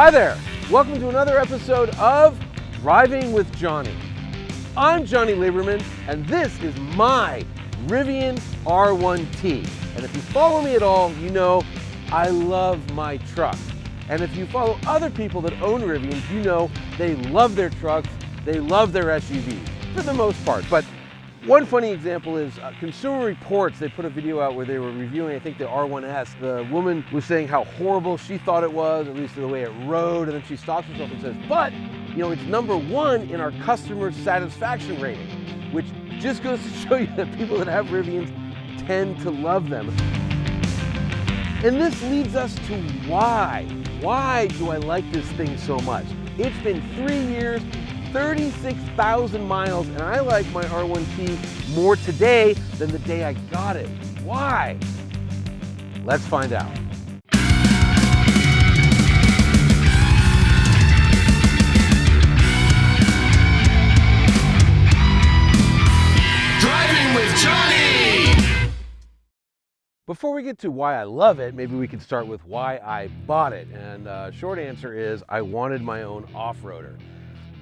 Hi there, welcome to another episode of Driving with Jonny. I'm Jonny Lieberman, and this is my Rivian R1T. And if you follow me at all, you know I love my truck. And if you follow other people that own Rivians, you know they love their trucks, they love their SUVs, for the most part. But one funny example is Consumer Reports. They put a video out where they were reviewing, I think, the R1S. The woman was saying how horrible she thought it was, at least the way it rode, and then she stops herself and says, but, you know, it's #1 in our customer satisfaction rating, which just goes to show you that people that have Rivians tend to love them. And this leads us to why. Why do I like this thing so much? It's been 3 years, 36,000 miles, and I like my R1T more today than the day I got it. Why? Let's find out. Driving with Jonny! Before we get to why I love it, maybe we could start with why I bought it. And short answer is I wanted my own off-roader.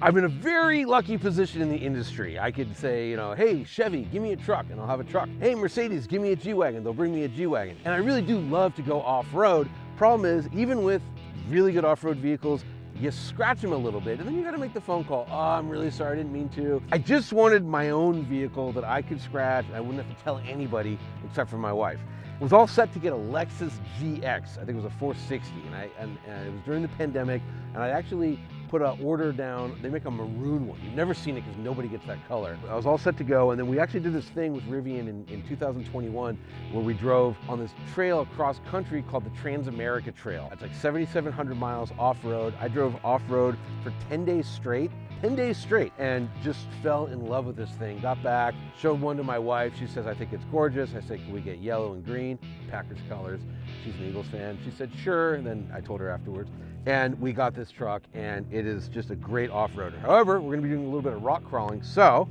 I'm in a very lucky position in the industry. I could say, you know, hey, Chevy, give me a truck, and I'll have a truck. Hey, Mercedes, give me a G-Wagon, they'll bring me a G-Wagon. And I really do love to go off-road. Problem is, even with really good off-road vehicles, you scratch them a little bit, and then you gotta make the phone call. Oh, I'm really sorry, I didn't mean to. I just wanted my own vehicle that I could scratch, and I wouldn't have to tell anybody except for my wife. I was all set to get a Lexus GX. I think it was a 460, and it was during the pandemic, and I actually put an order down. They make a maroon one. You've never seen it because nobody gets that color. I was all set to go, and then we actually did this thing with Rivian in 2021 where we drove on this trail across country called the Trans-America Trail. It's like 7,700 miles off-road. I drove off-road for 10 days straight. 10 days straight, and just fell in love with this thing. Got back, showed one to my wife. She says, I think it's gorgeous. I said, can we get yellow and green? Packers colors. She's an Eagles fan. She said, sure. And then I told her afterwards. And we got this truck, and it is just a great off-roader. However, we're gonna be doing a little bit of rock crawling, so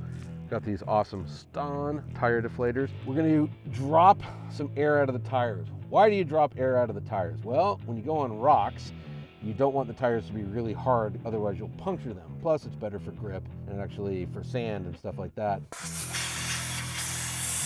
got these awesome Ston tire deflators. We're gonna drop some air out of the tires. Why do you drop air out of the tires? Well, when you go on rocks, you don't want the tires to be really hard, otherwise you'll puncture them. Plus, it's better for grip and actually for sand and stuff like that.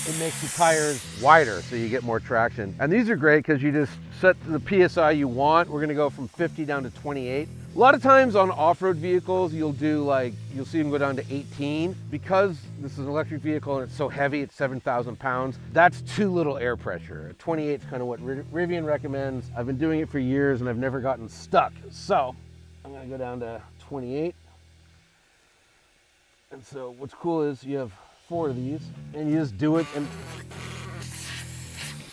It makes the tires wider so you get more traction. And these are great because you just set the PSI you want. We're gonna go from 50 down to 28. A lot of times on off-road vehicles, you'll see them go down to 18. Because this is an electric vehicle and it's so heavy, it's 7,000 pounds, that's too little air pressure. 28 is kind of what Rivian recommends. I've been doing it for years and I've never gotten stuck. So I'm gonna go down to 28. And so what's cool is you have 4 of these, and you just do it and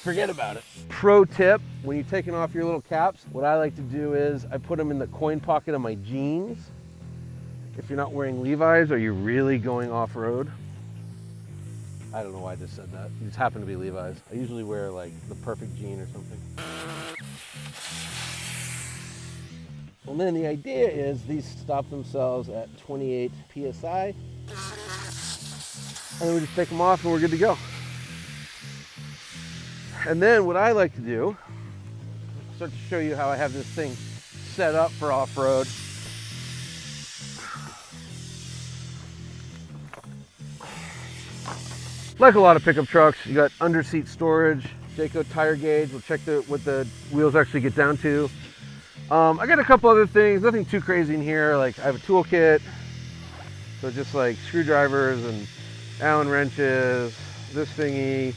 forget about it. Pro tip, when you're taking off your little caps, what I like to do is I put them in the coin pocket of my jeans. If you're not wearing Levi's, are you really going off-road? I don't know why I just said that. It just happened to be Levi's. I usually wear like the perfect jean or something. Well, then the idea is these stop themselves at 28 PSI. And then we just take them off and we're good to go. And then what I like to do, I'll start to show you how I have this thing set up for off-road. Like a lot of pickup trucks, you got under-seat storage, Jayco tire gauge. We'll check what the wheels actually get down to. I got a couple other things, nothing too crazy in here. Like I have a toolkit, so just like screwdrivers and Allen wrenches, this thingy,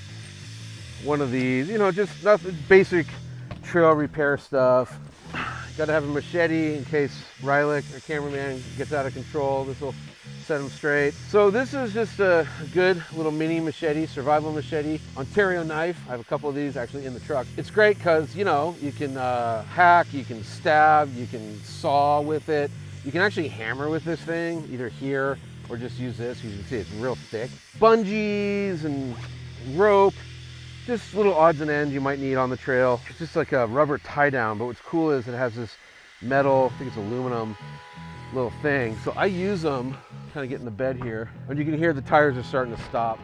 one of these, you know, just nothing, basic trail repair stuff. Got to have a machete in case Rylick, our cameraman, gets out of control. This will set him straight. So this is just a good little mini machete, survival machete, Ontario knife. I have a couple of these actually in the truck. It's great because, you know, you can hack, you can stab, you can saw with it. You can actually hammer with this thing, either here or just use this. You can see it's real thick. Bungees and rope, just little odds and ends you might need on the trail. It's just like a rubber tie down, but what's cool is it has this metal, I think it's aluminum, little thing. So I use them, kind of get in the bed here, and you can hear the tires are starting to stop.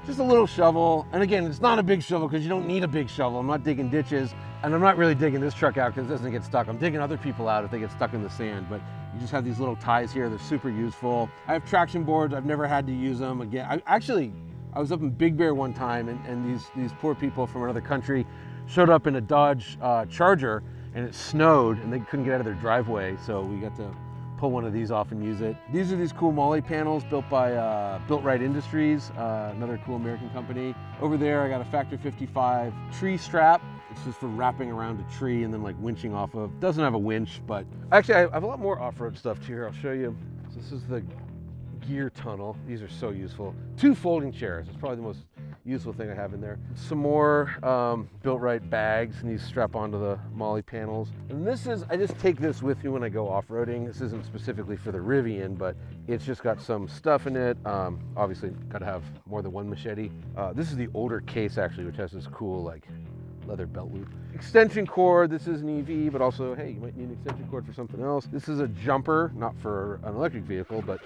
just a little shovel. And again, it's not a big shovel because you don't need a big shovel. I'm not digging ditches, and I'm not really digging this truck out because it doesn't get stuck. I'm digging other people out if they get stuck in the sand, but you just have these little ties here. They're super useful. I have traction boards. I've never had to use them. Again, I was up in Big Bear one time, and these poor people from another country showed up in a Dodge Charger, and it snowed, and they couldn't get out of their driveway, so we got to pull one of these off and use it. These are these cool Molly panels built by Built Right Industries, another cool American company. Over there, I got a Factor 55 tree strap. It's just for wrapping around a tree and then like winching off of. Doesn't have a winch, but actually I have a lot more off-road stuff here. I'll show you. So this is the gear tunnel. These are so useful. 2 folding chairs. It's probably the most useful thing I have in there. Some more Built Right bags, and these strap onto the Molly panels. And this is, I just take this with me when I go off-roading. This isn't specifically for the Rivian, but it's just got some stuff in it. Obviously, gotta have more than one machete. This is the older case actually, which has this cool like leather belt loop. Extension cord, this is an EV, but also, hey, you might need an extension cord for something else. This is a jumper, not for an electric vehicle, but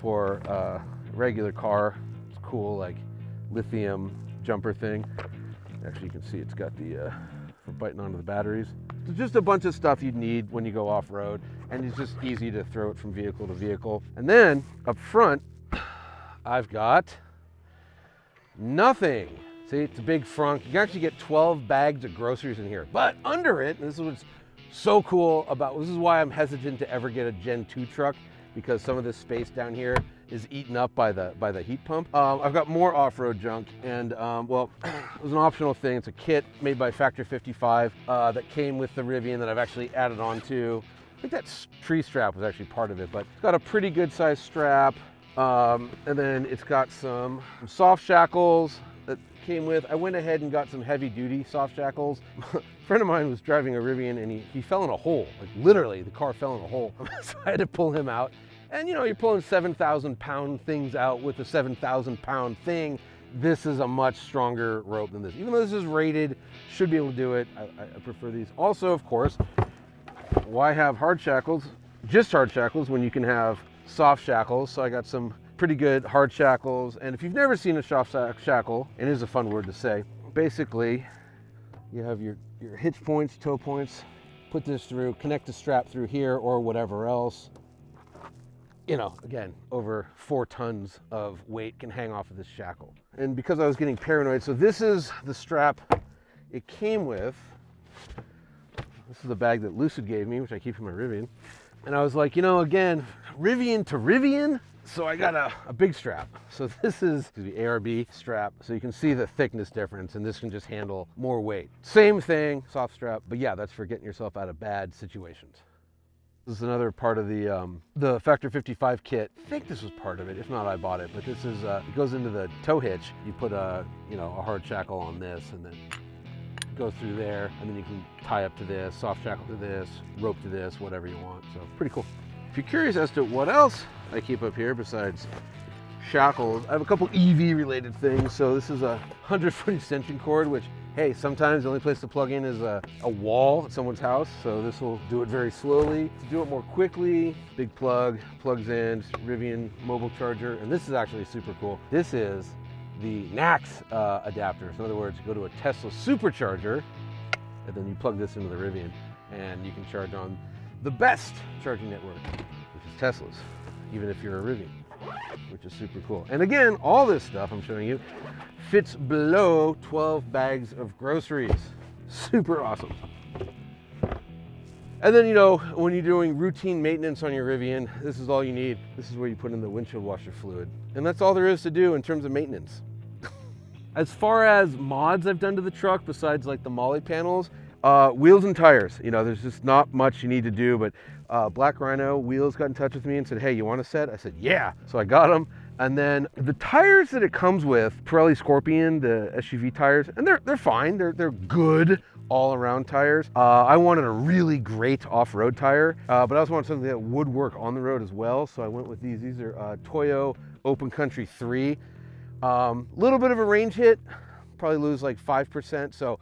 for a regular car. It's cool, like lithium jumper thing. Actually, you can see it's got the, for biting onto the batteries. It's just a bunch of stuff you'd need when you go off-road, and it's just easy to throw it from vehicle to vehicle. And then, up front, I've got nothing. See, it's a big Frunk. You can actually get 12 bags of groceries in here. But under it, and this is what's so cool about, this is why I'm hesitant to ever get a Gen 2 truck, because some of this space down here is eaten up by the heat pump. I've got more off-road junk, and well, it was an optional thing. It's a kit made by Factor 55 that came with the Rivian that I've actually added on to. I think that tree strap was actually part of it, but it's got a pretty good sized strap. And then it's got some soft shackles that came with. I went ahead and got some heavy duty soft shackles. A friend of mine was driving a Rivian and he fell in a hole. Like literally the car fell in a hole. So I had to pull him out. And you know, you're pulling 7,000 pound things out with a 7,000 pound thing. This is a much stronger rope than this. Even though this is rated, should be able to do it. I prefer these. Also, of course, why have hard shackles? Just hard shackles when you can have soft shackles. So I got some pretty good hard shackles. And if you've never seen a soft shackle, it is a fun word to say. Basically, you have your hitch points, toe points, put this through, connect the strap through here or whatever else. You know, again, over 4 tons of weight can hang off of this shackle. And because I was getting paranoid, so this is the strap it came with. This is the bag that Lucid gave me, which I keep in my Rivian. And I was like, you know, again, Rivian to Rivian, so I got a big strap. So this is the ARB strap, so you can see the thickness difference, and this can just handle more weight. Same thing, soft strap, but yeah, that's for getting yourself out of bad situations. This is another part of the Factor 55 kit. I think this was part of it. If not, I bought it. But this is it goes into the tow hitch. You put a hard shackle on this, and then go through there, and then you can tie up to this, soft shackle to this, rope to this, whatever you want. So pretty cool. If you're curious as to what else I keep up here besides shackles, I have a couple EV related things. So this is a 100-foot extension cord, which, hey, sometimes the only place to plug in is a wall at someone's house. So this will do it very slowly. To do it more quickly, big plug, plugs in, Rivian mobile charger. And this is actually super cool. This is the NACS adapter. So in other words, you go to a Tesla supercharger, and then you plug this into the Rivian, and you can charge on the best charging network, which is Tesla's, even if you're a Rivian, which is super cool. And again, all this stuff I'm showing you fits below 12 bags of groceries. Super awesome. And then, you know, when you're doing routine maintenance on your Rivian, this is all you need. This is where you put in the windshield washer fluid. And that's all there is to do in terms of maintenance. As far as mods I've done to the truck, besides like the Molly panels, wheels and tires. You know, there's just not much you need to do, but Black Rhino Wheels got in touch with me and said, hey, you want a set? I said, yeah. So I got them. And then the tires that it comes with, Pirelli Scorpion, the SUV tires, and they're fine. They're good all-around tires. I wanted a really great off-road tire, but I also wanted something that would work on the road as well. So I went with these. These are Toyo Open Country 3. Little bit of a range hit, probably lose like 5%. So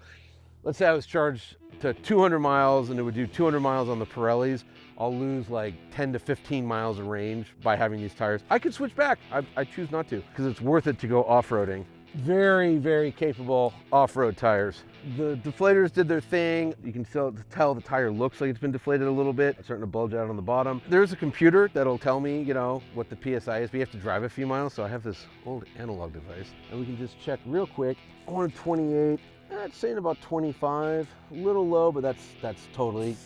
let's say I was charged to 200 miles and it would do 200 miles on the Pirellis. I'll lose like 10 to 15 miles of range by having these tires. I could switch back. I choose not to because it's worth it to go off-roading Very, very capable off-road tires. The deflators did their thing. You can still tell the tire looks like it's been deflated a little bit. It's starting to bulge out on the bottom. There's a computer that'll tell me, you know, what the PSI is, but you have to drive a few miles. So I have this old analog device and we can just check real quick. 128, it's saying about 25, a little low, but that's totally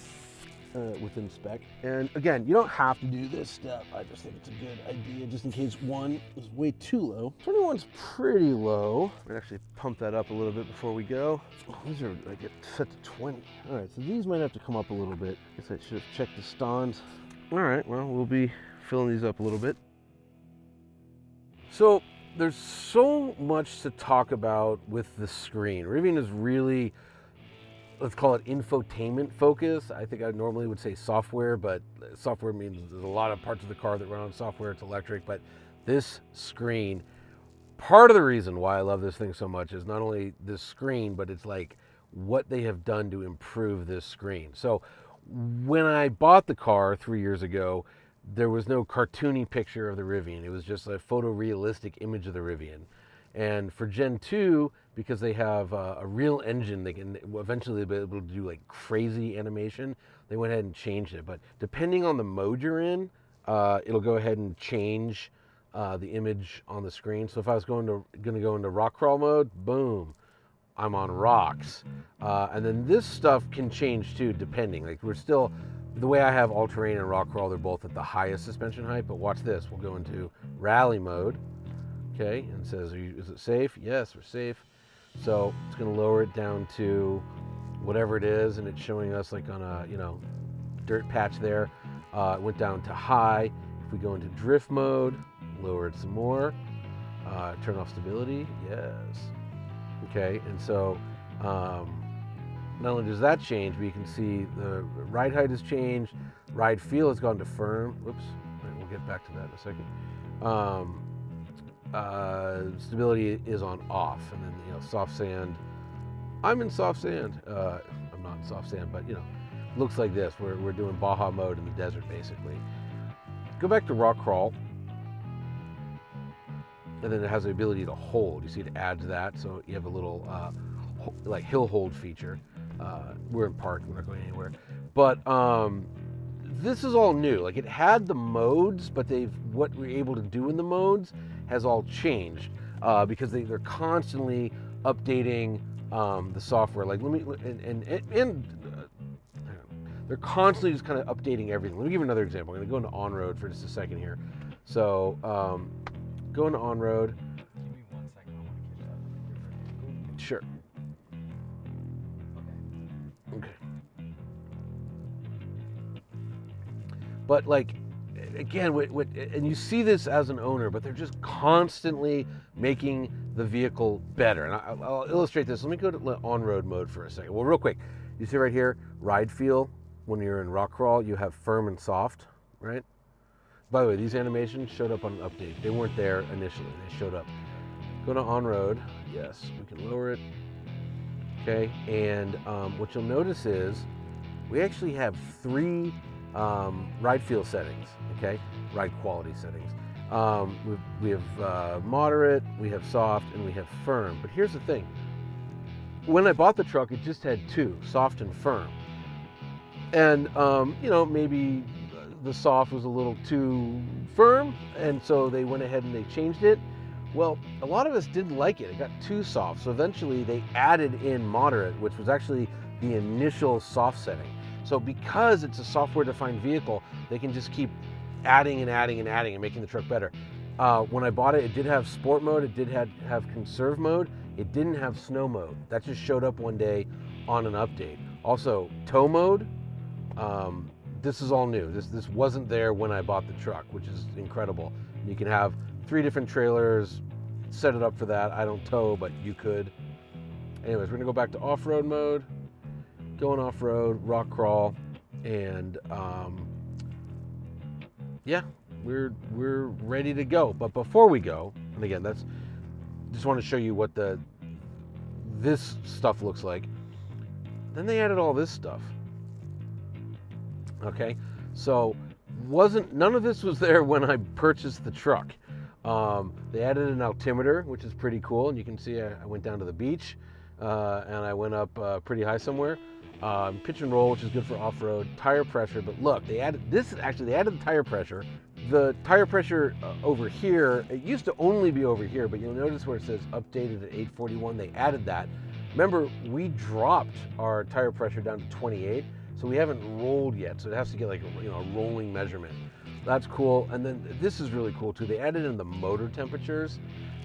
within spec. And again, you don't have to do this step. I just think it's a good idea just in case one is way too low. 21's pretty low. I'd actually pump that up a little bit before we go. Oh, these are like set to 20. All right, so these might have to come up a little bit. Guess I should have checked the stons. All right, well, we'll be filling these up a little bit. So there's so much to talk about with the screen. Rivian is really, let's call it infotainment focus. I think I normally would say software, but software means there's a lot of parts of the car that run on software. It's electric, but this screen, part of the reason why I love this thing so much is not only this screen, but it's like what they have done to improve this screen. So when I bought the car 3 years ago, there was no cartoony picture of the Rivian. It was just a photorealistic image of the Rivian. And for Gen 2, because they have a real engine, they can eventually be able to do like crazy animation. They went ahead and changed it. But depending on the mode you're in, it'll go ahead and change the image on the screen. So if I was going to go into rock crawl mode, boom, I'm on rocks. And then this stuff can change too, depending. Like we're still, the way I have all-terrain and rock crawl, they're both at the highest suspension height. But watch this, we'll go into rally mode. Okay, and it says, is it safe? Yes, we're safe. So it's going to lower it down to whatever it is, and it's showing us like on a, you know, dirt patch there. It went down to high. If we go into drift mode, lower it some more. Turn off stability, yes. Okay, and so not only does that change, but you can see the ride height has changed. Ride feel has gone to firm. Whoops, we'll get back to that in a second. Stability is on off, and then, you know, soft sand. I'm in soft sand. I'm not in soft sand, but, you know, looks like this. We're doing Baja mode in the desert, basically. Go back to rock crawl, and then it has the ability to hold. You see it adds that, so you have a little like hill hold feature. We're in park, we're not going anywhere. But this is all new. Like it had the modes, but what we're able to do in the modes has all changed because they're constantly updating the software. Like they're constantly just kind of updating everything. Let me give you another example. I'm going to go into on-road for just a second here. So go into on-road. Give me 1 second. I want to catch up. Sure. Okay. But like, again, and you see this as an owner, but they're just constantly making the vehicle better. And I'll illustrate this. Let me go to on-road mode for a second. Well, real quick, you see right here, ride feel. When you're in rock crawl, you have firm and soft, right? By the way, these animations showed up on an update. They weren't there initially. They showed up. Go to on-road. Yes, we can lower it. Okay, and what you'll notice is we actually have 3 ride feel settings, okay? Ride quality settings. We have moderate, we have soft, and we have firm. But here's the thing. When I bought the truck, it just had 2, soft and firm. And, you know, maybe the soft was a little too firm, and so they went ahead and they changed it. Well, a lot of us didn't like it. It got too soft. So eventually they added in moderate, which was actually the initial soft setting. So because it's a software-defined vehicle, they can just keep adding and adding and adding and making the truck better. When I bought it, it did have sport mode. It did have conserve mode. It didn't have snow mode. That just showed up one day on an update. Also, tow mode. This is all new. This wasn't there when I bought the truck, which is incredible. You can have 3 different trailers, set it up for that. I don't tow, but you could. Anyways, we're gonna go back to off-road mode, going off-road, rock crawl, and yeah, we're ready to go. But before we go, and again, just want to show you what this stuff looks like. Then they added all this stuff. Okay, so none of this was there when I purchased the truck. They added an altimeter, which is pretty cool, and you can see I went down to the beach and I went up pretty high somewhere. Pitch and roll, which is good for off-road. Tire pressure, but look, they added this. Actually, they added the tire pressure. The tire pressure over here, it used to only be over here, but you'll notice where it says updated at 841, they added that. Remember, we dropped our tire pressure down to 28, so we haven't rolled yet, so it has to get like a rolling measurement. That's cool. And then this is really cool too. They added in the motor temperatures,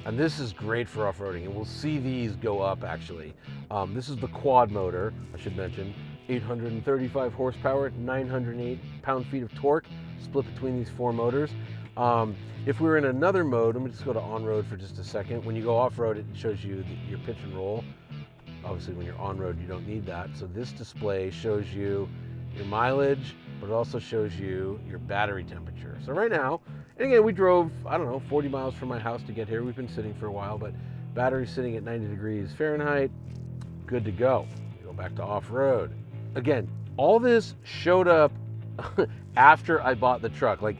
and this is great for off-roading, and we'll see these go up actually. This is the quad motor, I should mention. 835 horsepower, 908 pound-feet of torque, split between these four motors. If we were in another mode, let me just go to on-road for just a second. When you go off-road, it shows you your pitch and roll. Obviously, when you're on-road, you don't need that. So this display shows you your mileage, but it also shows you your battery temperature. So right now, and again, we drove, I don't know, 40 miles from my house to get here. We've been sitting for a while, but battery's sitting at 90 degrees Fahrenheit, good to go. Go back to off-road. Again, all this showed up after I bought the truck. Like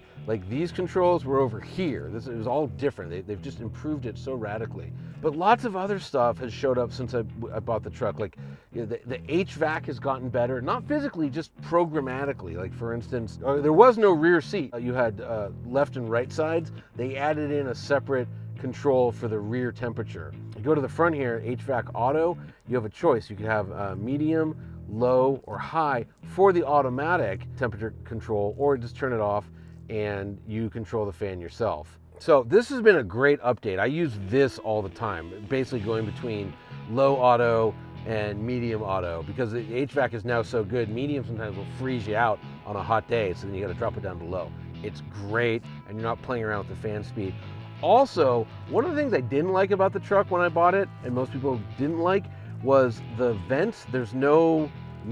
these controls were over here. It was all different. They've just improved it so radically. But lots of other stuff has showed up since I bought the truck. Like the HVAC has gotten better, not physically, just programmatically. Like for instance, there was no rear seat. You had left and right sides. They added in a separate control for the rear temperature. You go to the front here, HVAC auto, you have a choice. You can have medium, low, or high for the automatic temperature control, or just turn it off and you control the fan yourself. So this has been a great update. I use this all the time, basically going between low auto and medium auto, because the HVAC is now so good. Medium sometimes will freeze you out on a hot day, so then you got to drop it down to low. It's great, and you're not playing around with the fan speed. Also, one of the things I didn't like about the truck when I bought it, and most people didn't like, was the vents. There's no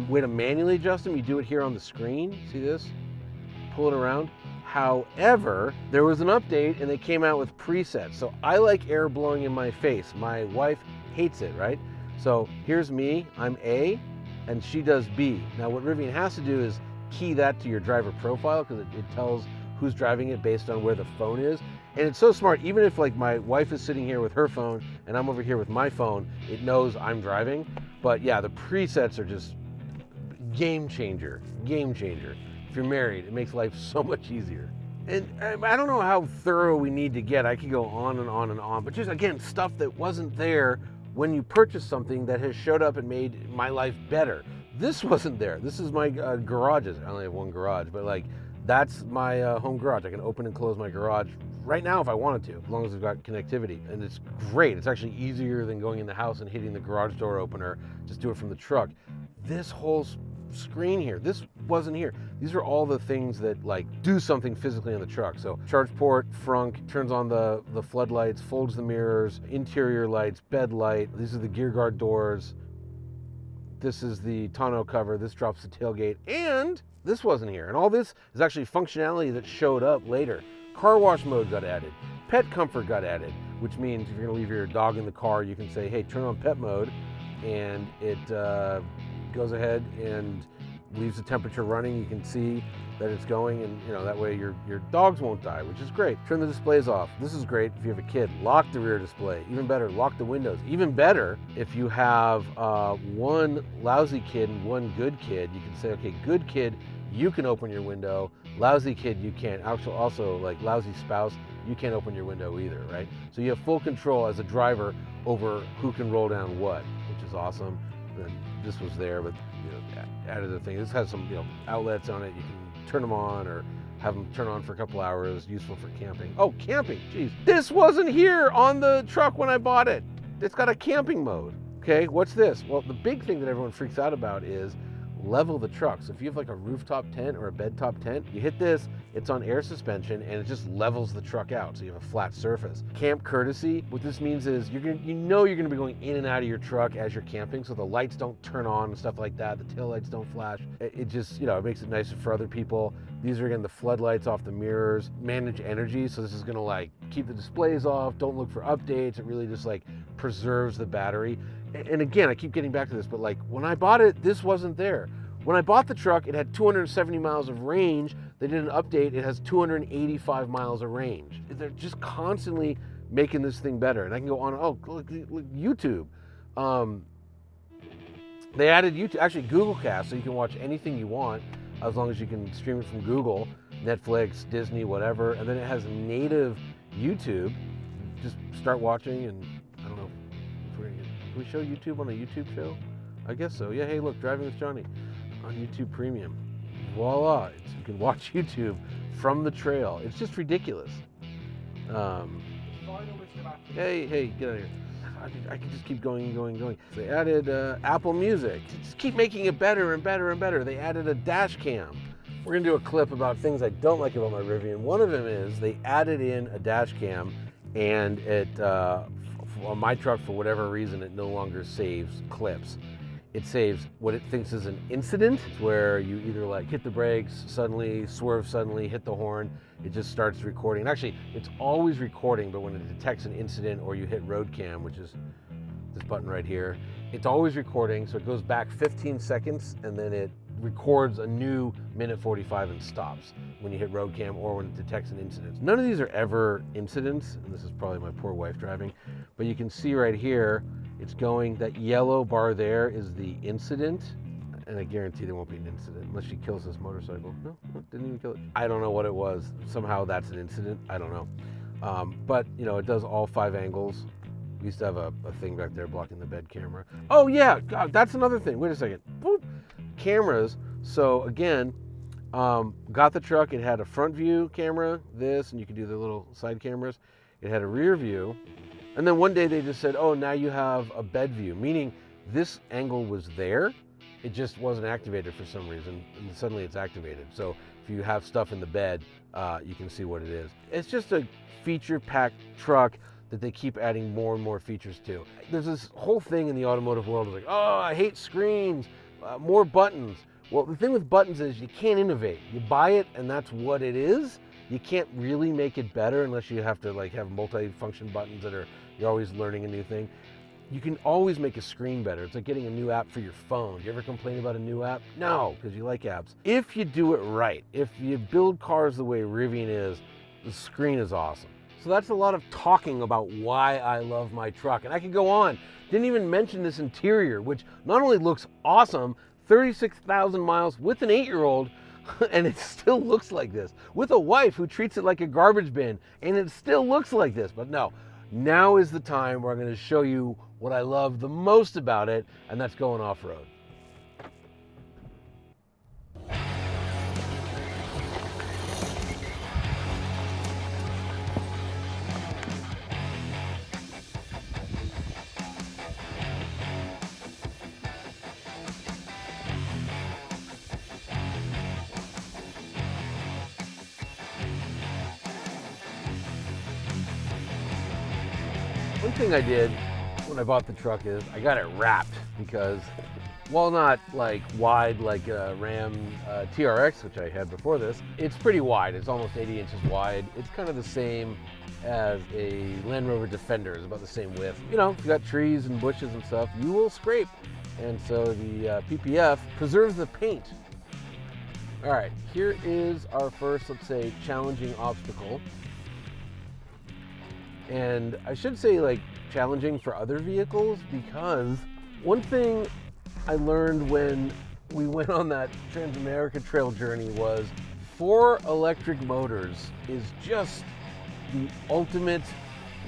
way to manually adjust them. You do it here on the screen. See this? Pull it around. However, there was an update and they came out with presets. So I like air blowing in my face. My wife hates it, right? So here's me, I'm A, and she does B. Now what Rivian has to do is key that to your driver profile, because it tells who's driving it based on where the phone is. And it's so smart, even if like my wife is sitting here with her phone and I'm over here with my phone, it knows I'm driving. But yeah, the presets are just game changer, game changer. If you're married, it makes life so much easier. And I don't know how thorough we need to get. I could go on and on and on, but just again, stuff that wasn't there when you purchase something that has showed up and made my life better. This wasn't there. This is my garages. I only have one garage, but like that's my home garage. I can open and close my garage right now if I wanted to, as long as I've got connectivity. And it's great. It's actually easier than going in the house and hitting the garage door opener. Just do it from the truck. This whole screen here, this wasn't here. These are all the things that like do something physically on the truck. So charge port, frunk, turns on the floodlights, folds the mirrors, interior lights, bed light. These are the gear guard doors. This is the tonneau cover. This drops the tailgate, and this wasn't here. And all this is actually functionality that showed up later. Car wash mode got added. Pet comfort got added, which means if you're gonna leave your dog in the car, you can say, hey, turn on pet mode, and it goes ahead and leaves the temperature running. You can see that it's going, and that way your dogs won't die, which is great. Turn the displays off. This is great if you have a kid. Lock the rear display. Even better, lock the windows. Even better if you have one lousy kid and one good kid. You can say, okay, good kid, you can open your window. Lousy kid, you can't. Also, like lousy spouse, you can't open your window either, right? So you have full control as a driver over who can roll down what, which is awesome. And this was there, but added a thing. This has some outlets on it. You can turn them on or have them turn on for a couple hours. Useful for camping. Oh, camping! Jeez, this wasn't here on the truck when I bought it. It's got a camping mode. Okay, what's this? Well, the big thing that everyone freaks out about is level the truck. So if you have like a rooftop tent or a bed top tent, you hit this, it's on air suspension, and it just levels the truck out, so you have a flat surface. Camp courtesy, what this means is you're gonna be going in and out of your truck as you're camping, so the lights don't turn on and stuff like that, the tail lights don't flash. It just, it makes it nicer for other people. These are again the floodlights off the mirrors, manage energy, so this is gonna like keep the displays off, don't look for updates, it really just like preserves the battery. And again, I keep getting back to this, but like when I bought it, this wasn't there. When I bought the truck, it had 270 miles of range. They did an update, it has 285 miles of range. They're just constantly making this thing better. And I can go on, oh, look, YouTube. They added YouTube, actually Google Cast, so you can watch anything you want as long as you can stream it from Google, Netflix, Disney, whatever. And then it has native YouTube. Just start watching, and I don't know, can we show YouTube on a YouTube show? I guess so. Yeah, hey, look, Driving with Johnny on YouTube Premium. Voila, you can watch YouTube from the trail. It's just ridiculous. Hey, get out of here. I can just keep going and going and going. They added Apple Music. Just keep making it better and better and better. They added a dash cam. We're gonna do a clip about things I don't like about my Rivian. One of them is they added in a dash cam, and it, on my truck, for whatever reason, it no longer saves clips. It saves what it thinks is an incident, where you either like hit the brakes suddenly, swerve suddenly, hit the horn, it just starts recording. And actually, it's always recording, but when it detects an incident or you hit road cam, which is this button right here, it's always recording, so it goes back 15 seconds and then it records a new minute 45 and stops when you hit road cam or when it detects an incident. None of these are ever incidents, and this is probably my poor wife driving, but you can see right here, it's going, that yellow bar there is the incident, and I guarantee there won't be an incident unless she kills this motorcycle. No, didn't even kill it. I don't know what it was. Somehow that's an incident. I don't know. But, you know, it does all 5 angles. We used to have a thing back there blocking the bed camera. Oh, yeah, God, that's another thing. Wait a second. Boop. Cameras. So, again, got the truck. It had a front view camera, this, and you could do the little side cameras. It had a rear view. And then one day they just said, oh, now you have a bed view, meaning this angle was there. It just wasn't activated for some reason, and suddenly it's activated. So if you have stuff in the bed, you can see what it is. It's just a feature-packed truck that they keep adding more and more features to. There's this whole thing in the automotive world, like, oh, I hate screens, more buttons. Well, the thing with buttons is you can't innovate. You buy it, and that's what it is. You can't really make it better unless you have to like have multi-function buttons that are, you're always learning a new thing. You can always make a screen better. It's like getting a new app for your phone. Do you ever complain about a new app? No, because you like apps. If you do it right, if you build cars the way Rivian is, the screen is awesome. So that's a lot of talking about why I love my truck. And I could go on. Didn't even mention this interior, which not only looks awesome, 36,000 miles with an 8-year-old, and it still looks like this. With a wife who treats it like a garbage bin, and it still looks like this. But no, now is the time where I'm going to show you what I love the most about it, and that's going off-road. One thing I did when I bought the truck is I got it wrapped, because while not like wide like a Ram TRX, which I had before this, it's pretty wide. It's almost 80 inches wide. It's kind of the same as a Land Rover Defender. It's about the same width. You know, if you got trees and bushes and stuff, you will scrape. And so the PPF preserves the paint. All right, here is our first, let's say, challenging obstacle. And I should say like challenging for other vehicles, because one thing I learned when we went on that Trans-America Trail journey was 4 electric motors is just the ultimate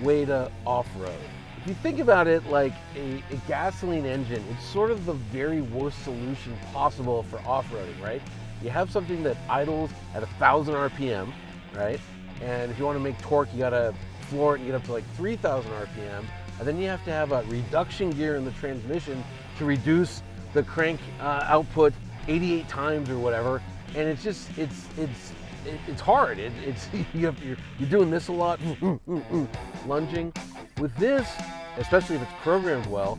way to off-road. If you think about it like a gasoline engine, it's sort of the very worst solution possible for off-roading, right? You have something that idles at 1,000 RPM, right? And if you want to make torque, you gotta floor it and get up to like 3,000 RPM. And then you have to have a reduction gear in the transmission to reduce the crank output 88 times or whatever. And it's just, it's hard. You're doing this a lot, lunging. With this, especially if it's programmed well,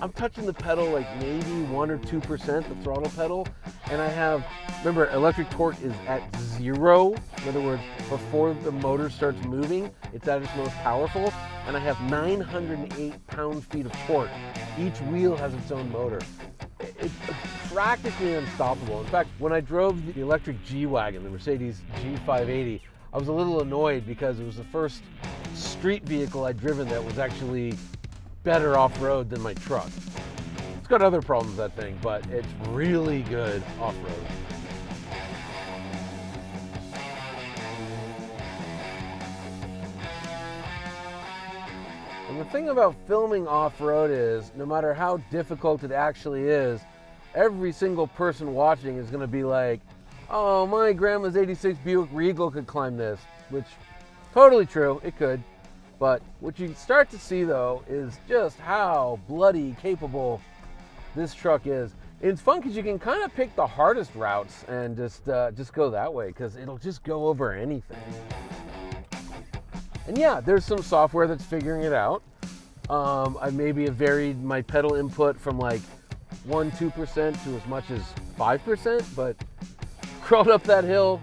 I'm touching the pedal like maybe 1 or 2%, the throttle pedal, and I have, remember, electric torque is at 0. In other words, before the motor starts moving, it's at its most powerful, and I have 908 pound-feet of torque. Each wheel has its own motor. It's practically unstoppable. In fact, when I drove the electric G-Wagon, the Mercedes G580, I was a little annoyed because it was the first street vehicle I'd driven that was actually better off-road than my truck. It's got other problems, that thing, but it's really good off-road. And the thing about filming off-road is, no matter how difficult it actually is, every single person watching is going to be like, oh, my grandma's 86 Buick Regal could climb this, which, totally true, it could. But what you start to see, though, is just how bloody capable this truck is. It's fun because you can kind of pick the hardest routes and just go that way, because it'll just go over anything. And yeah, there's some software that's figuring it out. I maybe have varied my pedal input from like 1-2% to as much as 5%, but crawled up that hill,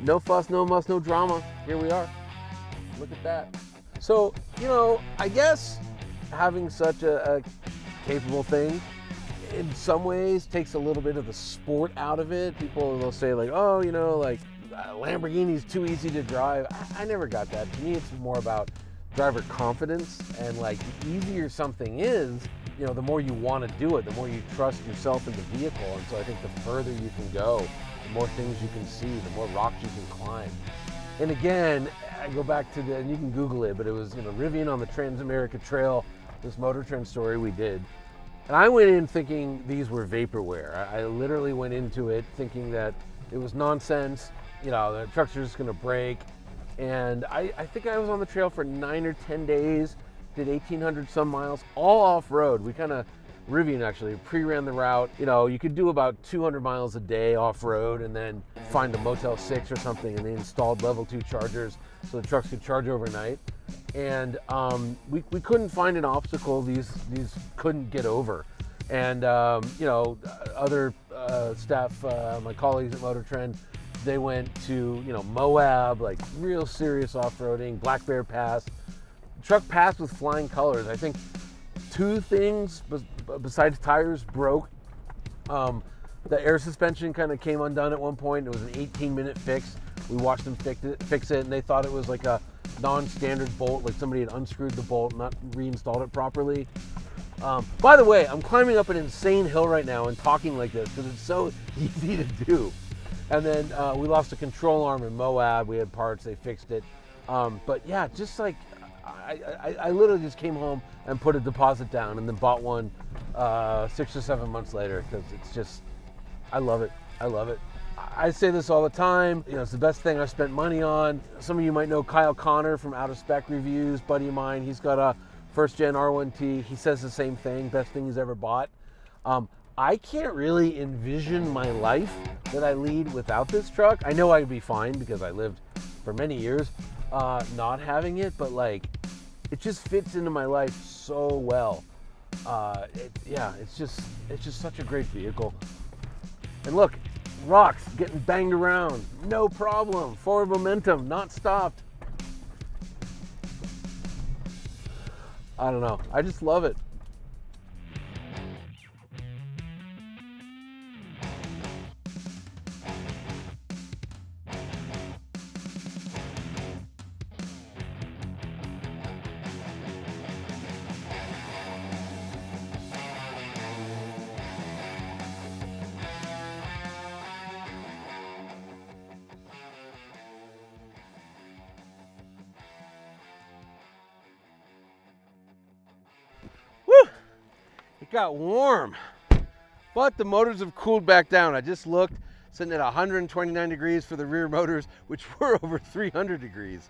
no fuss, no muss, no drama. Here we are. Look at that. So, you know, I guess having such a capable thing in some ways takes a little bit of the sport out of it. People will say like, oh, you know, like Lamborghini's too easy to drive. I never got that. To me, it's more about driver confidence, and like the easier something is, you know, the more you want to do it, the more you trust yourself in the vehicle. And so I think the further you can go, the more things you can see, the more rocks you can climb. And again, I go back to and you can Google it, but it was, you know, Rivian on the Trans-America Trail, this Motor Trend story we did. And I went in thinking these were vaporware. I literally went into it thinking that it was nonsense. You know, the trucks are just gonna break. And I think I was on the trail for 9 or 10 days, did 1,800 some miles, all off-road. We kind of, Rivian actually, pre-ran the route. You know, you could do about 200 miles a day off-road and then find a Motel 6 or something, and they installed level 2 chargers so the trucks could charge overnight. And we couldn't find an obstacle these couldn't get over. And, you know, other staff, my colleagues at Motor Trend, they went to, you know, Moab, like real serious off-roading, Black Bear Pass. The truck passed with flying colors. I think 2 things besides tires broke. The air suspension kind of came undone at one point. It was an 18-minute fix. We watched them fix it, and they thought it was like a non-standard bolt, like somebody had unscrewed the bolt, not reinstalled it properly. By the way, I'm climbing up an insane hill right now and talking like this because it's so easy to do. And then we lost a control arm in Moab. We had parts, they fixed it. But yeah, just like, I literally just came home and put a deposit down and then bought one 6 or 7 months later, because it's just, I love it. I love it. I say this all the time, you know, it's the best thing I've spent money on. Some of you might know Kyle Connor from Out of Spec Reviews, buddy of mine. He's got a first-gen R1T. He says the same thing, best thing he's ever bought. I can't really envision my life that I lead without this truck. I know I'd be fine because I lived for many years not having it, but like, it just fits into my life so well. Yeah, it's just such a great vehicle. And look, rocks getting banged around, no problem. Forward momentum, not stopped. I don't know, I just love it. It got warm, but the motors have cooled back down. I just looked, sitting at 129 degrees for the rear motors, which were over 300 degrees.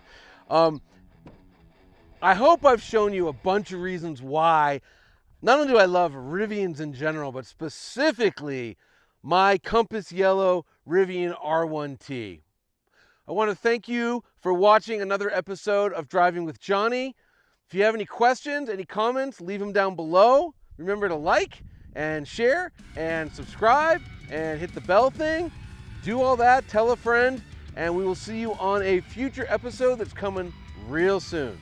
I hope I've shown you a bunch of reasons why not only do I love Rivians in general, but specifically my Compass Yellow Rivian R1T. I want to thank you for watching another episode of Driving with Jonny. If you have any questions, any comments, leave them down below. Remember to like and share and subscribe and hit the bell thing. Do all that, tell a friend, and we will see you on a future episode that's coming real soon.